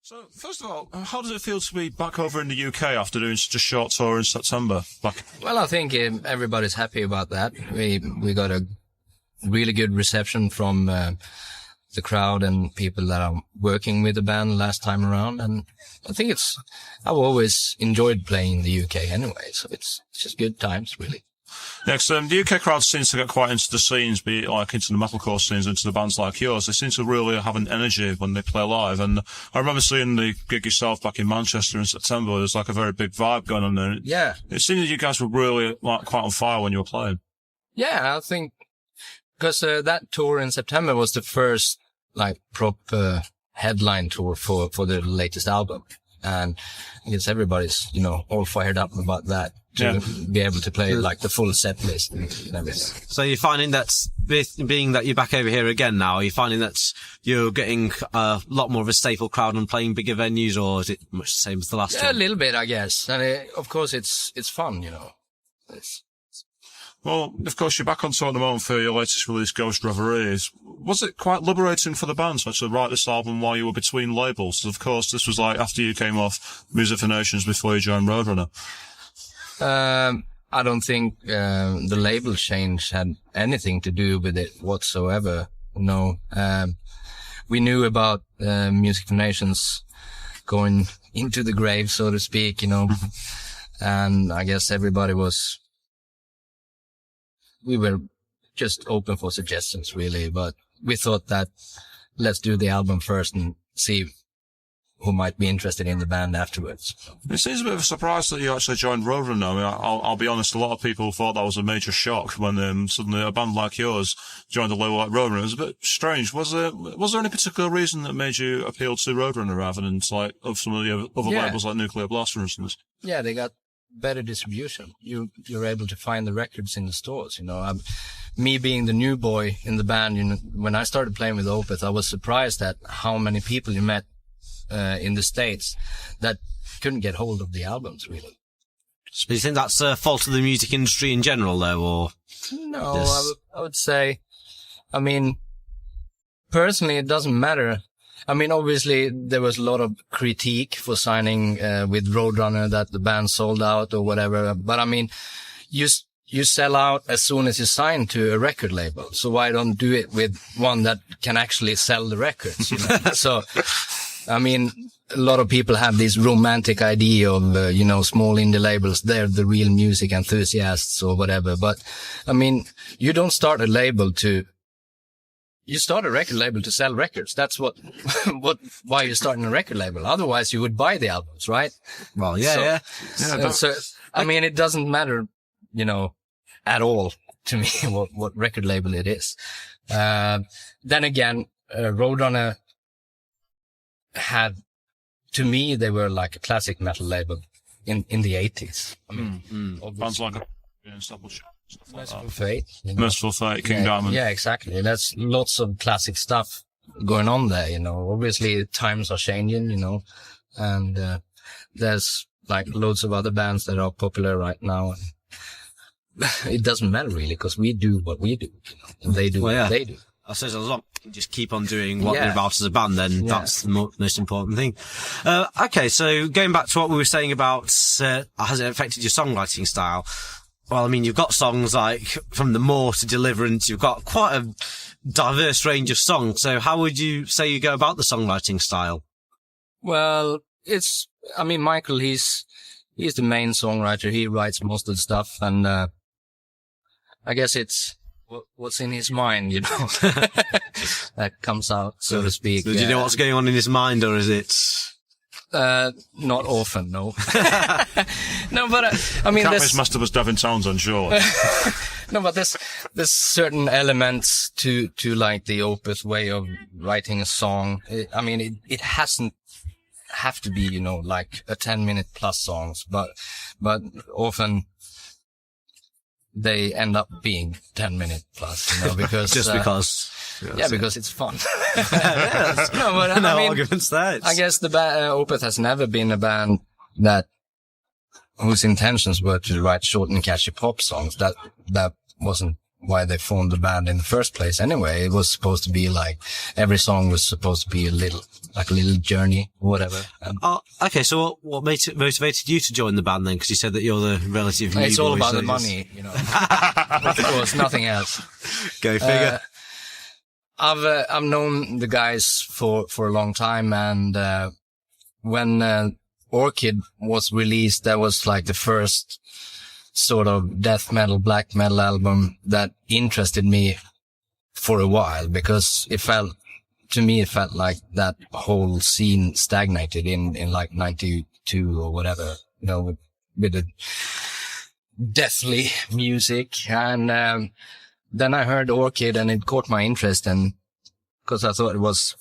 So, first of all, how does it feel to be back over in the UK after doing such a short tour in September? Well, I think everybody's happy about that. We got a really good reception from the crowd and people that are working with the band last time around. And I think I've always enjoyed playing in the UK anyway, so it's just good times, really. Next, the UK crowd seems to get quite into the scenes, be it like into the metalcore scenes, into the bands like yours. They seem to really have an energy when they play live. And I remember seeing the gig yourself back in Manchester in September. There was like a very big vibe going on there. Yeah. It seemed that you guys were really like quite on fire when you were playing. Yeah, I think because that tour in September was the first like proper headline tour for the latest album. And I guess everybody's, all fired up about that. To be able to play like the full set list and everything. So you're finding that, being that you're back over here again now, are you finding that you're getting a lot more of a staple crowd and playing bigger venues, or is it much the same as the last one? A little bit, I guess. And of course it's fun, Well, of course, you're back on tour at the moment for your latest release, Ghost Reveries. Was it quite liberating for the band to actually write this album while you were between labels? Of course, this was like after you came off Music for Nations before you joined Roadrunner. I don't think the label change had anything to do with it whatsoever. No. We knew about Music for Nations going into the grave, so to speak, and I guess we were just open for suggestions, really, but we thought that let's do the album first and see who might be interested in the band afterwards. It seems a bit of a surprise that you actually joined Roadrunner. I mean, I'll be honest, a lot of people thought that was a major shock when suddenly a band like yours joined a label like Roadrunner. It was a bit strange. Was there any particular reason that made you appeal to Roadrunner rather than like of some of the other labels like Nuclear Blast, for instance? Yeah, they got better distribution. You're able to find the records in the stores. Me being the new boy in the band, when I started playing with Opeth, I was surprised at how many people you met in the States that couldn't get hold of the albums, really. Do you think that's a fault of the music industry in general, though, or? No, I would say, personally, it doesn't matter. Obviously, there was a lot of critique for signing with Roadrunner that the band sold out or whatever. But you sell out as soon as you sign to a record label. So why don't do it with one that can actually sell the records? So, a lot of people have this romantic idea of, small indie labels. They're the real music enthusiasts or whatever. But, you don't start a label you start a record label to sell records. That's why you're starting a record label. Otherwise, you would buy the albums, right? Well, yeah. It doesn't matter, at all to me what record label it is. Then again, Roadrunner to me, they were like a classic metal label in the 80s. Bands like Merciful Fate. Merciful Fate, King Diamond. Yeah, exactly. There's lots of classic stuff going on there, Obviously, times are changing, and there's like loads of other bands that are popular right now. It doesn't matter really, because we do what we do, and they do what they do. I suppose as long as you just keep on doing what you're about as a band, then that's the most important thing. Okay, so going back to what we were saying about has it affected your songwriting style? Well, you've got songs like From the Moor to Deliverance. You've got quite a diverse range of songs. So how would you say you go about the songwriting style? Well, Michael, he's the main songwriter. He writes most of the stuff, and I guess it's what's in his mind, that comes out, so to speak. So do you know what's going on in his mind, or is it? Not often, no. No, but His master was Devin Townsend, sure. No, but there's certain elements to like the Opeth way of writing a song. It hasn't have to be, like a 10-minute plus songs, but often they end up being 10-minute plus, because just because. Because it's fun. No arguments there. I guess the Opeth has never been a band whose intentions were to write short and catchy pop songs. That wasn't why they formed the band in the first place anyway. It was supposed to be like, every song was supposed to be a little journey or whatever. Okay, so what motivated you to join the band then? Because you said that you're the relative new It's all boy, about so the money, you know. Of course, nothing else. Go figure. I've known the guys for a long time, and when Orchid was released, that was like the first sort of death metal, black metal album that interested me for a while, because it felt like that whole scene stagnated in like 92 or whatever, you know, with the deathly music. And then I heard Orchid and it caught my interest, and because I thought it was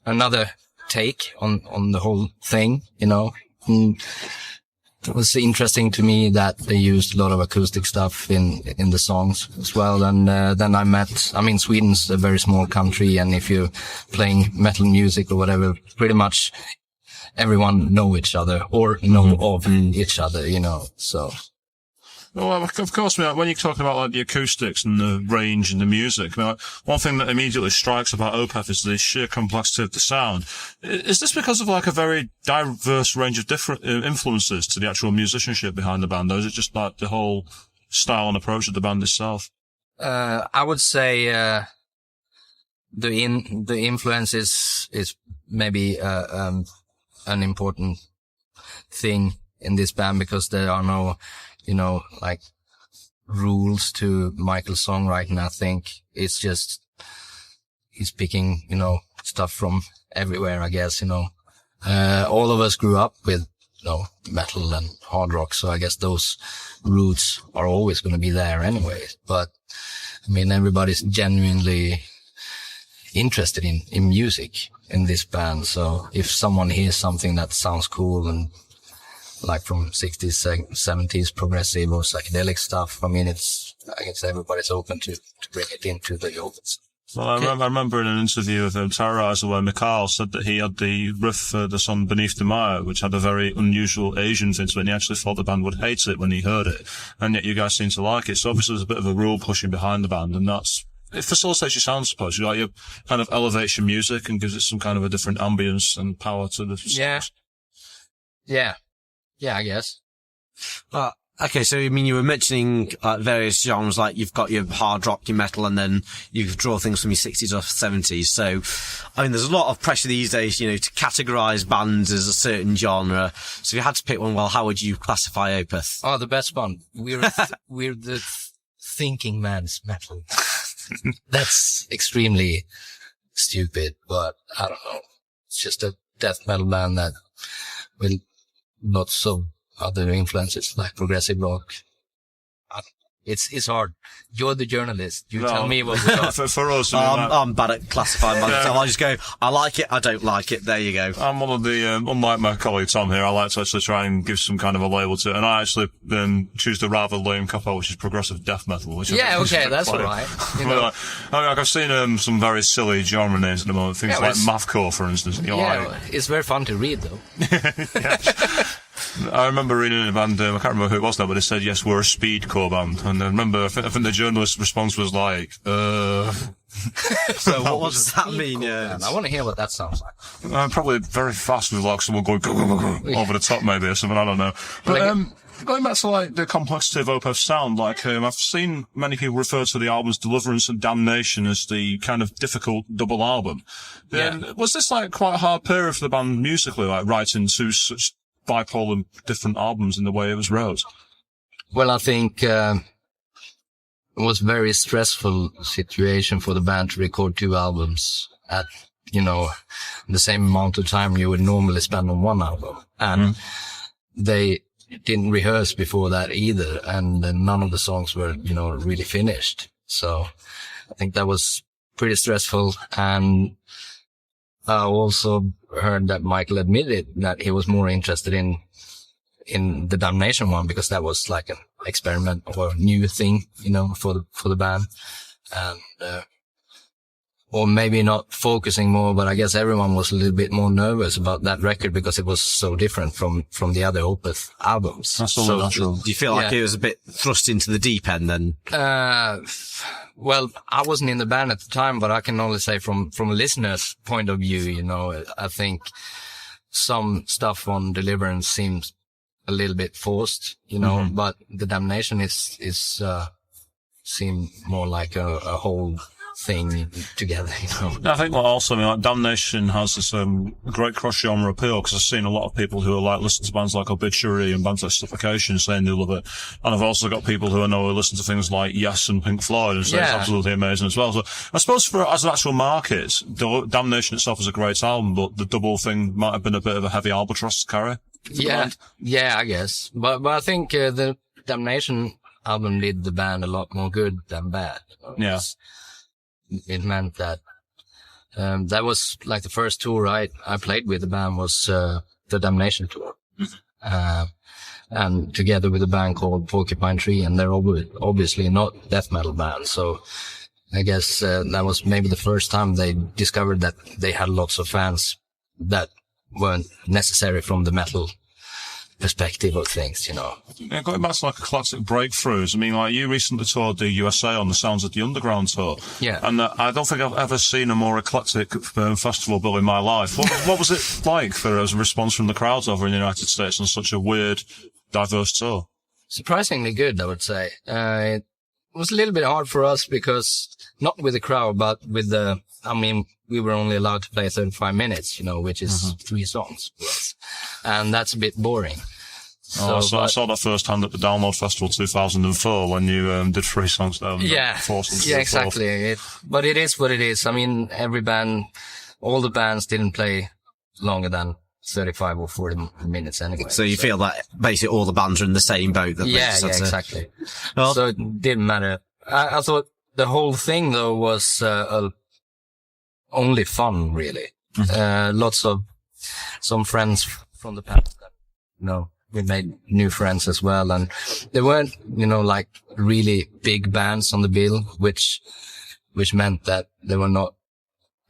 another take on the whole thing, you know. And it was interesting to me that they used a lot of acoustic stuff in the songs as well. And then Sweden's a very small country, and if you're playing metal music or whatever, pretty much everyone know each other or know of each other, you know, so. Well, of course, when you're talking about like the acoustics and the range and the music, one thing that immediately strikes about Opeth is the sheer complexity of the sound. Is this because of like a very diverse range of different influences to the actual musicianship behind the band, or is it just like the whole style and approach of the band itself? I would say the influence is maybe an important thing in this band, because there are no, you know, like rules to Michael's songwriting. I think it's just, he's picking, you know, stuff from everywhere, I guess, you know. All of us grew up with, you know, metal and hard rock, so I guess those roots are always going to be there anyway. But, I mean, everybody's genuinely interested in music in this band, so if someone hears something that sounds cool and like from 60s, 70s progressive or psychedelic stuff, I mean, I guess everybody's open to bring it into the open. Well, I remember in an interview with Terrorizer where Mikhail said that he had the riff for the song Beneath the Mire, which had a very unusual Asian thing to it, and he actually thought the band would hate it when he heard it, and yet you guys seem to like it. So obviously there's a bit of a rule pushing behind the band, and it facilitates your sound, I suppose. You kind of elevates your music and gives it some kind of a different ambience and power to the songs. Yeah, I guess. Okay, so I mean, you were mentioning various genres, like you've got your hard rock, your metal, and then you draw things from your 60s or 70s. So, I mean, there's a lot of pressure these days, you know, to categorize bands as a certain genre. So if you had to pick one, well, how would you classify Opeth? Oh, the best one. We're the thinking man's metal. That's extremely stupid, but I don't know. It's just a death metal band that will lots of other influences like progressive rock. It's hard. You're the journalist. Tell me what we are. For us, I'm bad at classifying myself. I just go, I like it, I don't like it. There you go. I'm one of the, unlike my colleague Tom here, I like to actually try and give some kind of a label to it, and I actually choose the rather lame cop-out, which is progressive death metal. Which that's all right. You know. I've seen some very silly genre names at the moment, things like Mathcore, for instance. It's very fun to read, though. I remember reading in a band, I can't remember who it was now, but it said, yes, we're a speedcore band. And I remember, I think the journalist's response was like, So what does that mean? Yeah. I want to hear what that sounds like. Probably very fast with like someone going over the top maybe or something, I don't know. But going back to like the complexity of Opeth's sound, like I've seen many people refer to the albums Deliverance and Damnation as the kind of difficult double album. Yeah. Was this like quite a hard period for the band musically, like writing two such bipolar different albums in the way it was wrote? Well, I think it was a very stressful situation for the band to record two albums at, you know, the same amount of time you would normally spend on one album. And they didn't rehearse before that either, and none of the songs were, you know, really finished. So I think that was pretty stressful. And I also heard that Michael admitted that he was more interested in the Damnation one, because that was like an experiment or a new thing, you know, for the band. And or maybe not focusing more, but I guess everyone was a little bit more nervous about that record because it was so different from the other Opeth albums. That's all natural. Do you feel like it was a bit thrust into the deep end then? Well, I wasn't in the band at the time, but I can only say from a listener's point of view, you know, I think some stuff on Deliverance seems a little bit forced, you know, but the Damnation seemed more like a whole thing together, you know. I think like Damnation has this great cross-genre appeal, because I've seen a lot of people who are like listen to bands like Obituary and bands like Suffocation saying they love it, and I've also got people who I know who listen to things like Yes and Pink Floyd and say it's absolutely amazing as well. So I suppose as an actual market, Damnation itself is a great album, but the double thing might have been a bit of a heavy albatross to carry. Yeah, I guess, but I think the Damnation album did the band a lot more good than bad. Yeah. It meant that that was like the first tour I played with the band was the Damnation tour, and together with a band called Porcupine Tree, and they're obviously not death metal band. So I guess that was maybe the first time they discovered that they had lots of fans that weren't necessary from the metal perspective of things, you know. Yeah, going back to like eclectic breakthroughs, I mean, like you recently toured the USA on the Sounds of the Underground tour. Yeah. And I don't think I've ever seen a more eclectic festival bill in my life. What was it like for a response from the crowds over in the United States on such a weird, diverse tour? Surprisingly good, I would say. It was a little bit hard for us because, not with the crowd, but with we were only allowed to play 35 minutes, you know, which is 3 songs for us. And that's a bit boring. I saw that firsthand at the Download Festival 2004 when you did 3 songs there. Yeah, 4 songs. Yeah, exactly. But it is what it is. I mean, all the bands didn't play longer than 35 or 40 minutes anyway. So you feel that basically all the bands are in the same boat? Exactly. Well, so it didn't matter. I thought the whole thing, though, was only fun, really. Lots of some friends from the past that, you know, we made new friends as well. And there weren't, you know, like really big bands on the bill, which meant that there were not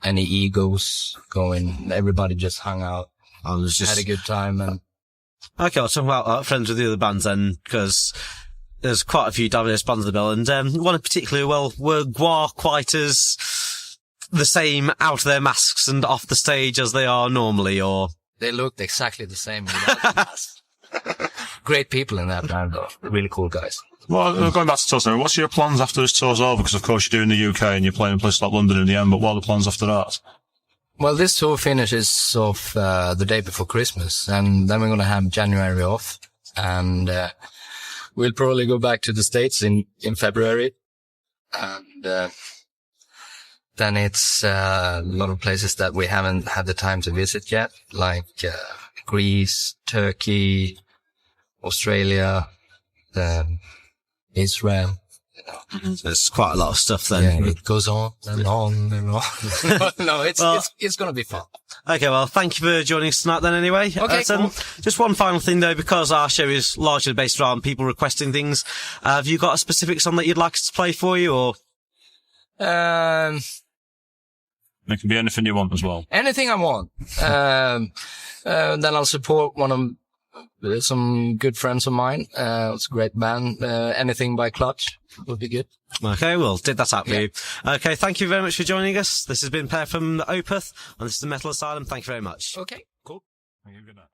any egos going. Everybody just hung out and had a good time. And okay, I'll talk about friends with the other bands then, because there's quite a few diverse bands on the bill, and one in particular, were Gwar quite as the same out of their masks and off the stage as they are normally, or? They looked exactly the same without the masks. Great people in that band, though. Really cool guys. Well, going back to tours now, what's your plans after this tour's over? Because of course you're doing the UK and you're playing in places like London in the end, but what are the plans after that? Well, this tour finishes off the day before Christmas, and then we're going to have January off, and we'll probably go back to the States in February, and then it's a lot of places that we haven't had the time to visit yet, like Greece, Turkey, Australia, Israel. There's quite a lot of stuff then. Yeah, it goes on and on and on. No, it's going to be fun. Okay, well, thank you for joining us tonight then anyway. Okay, cool. Just one final thing though, because our show is largely based around people requesting things. Have you got a specific song that you'd like us to play for you, or? It can be anything you want as well. Anything I want. Then I'll support one of some good friends of mine. It's a great band. Anything by Clutch would be good. Okay, we'll dig that out for you. Okay, thank you very much for joining us. This has been Per from Opeth, and this is the Metal Asylum. Thank you very much. Okay, cool. Thank you. Good night.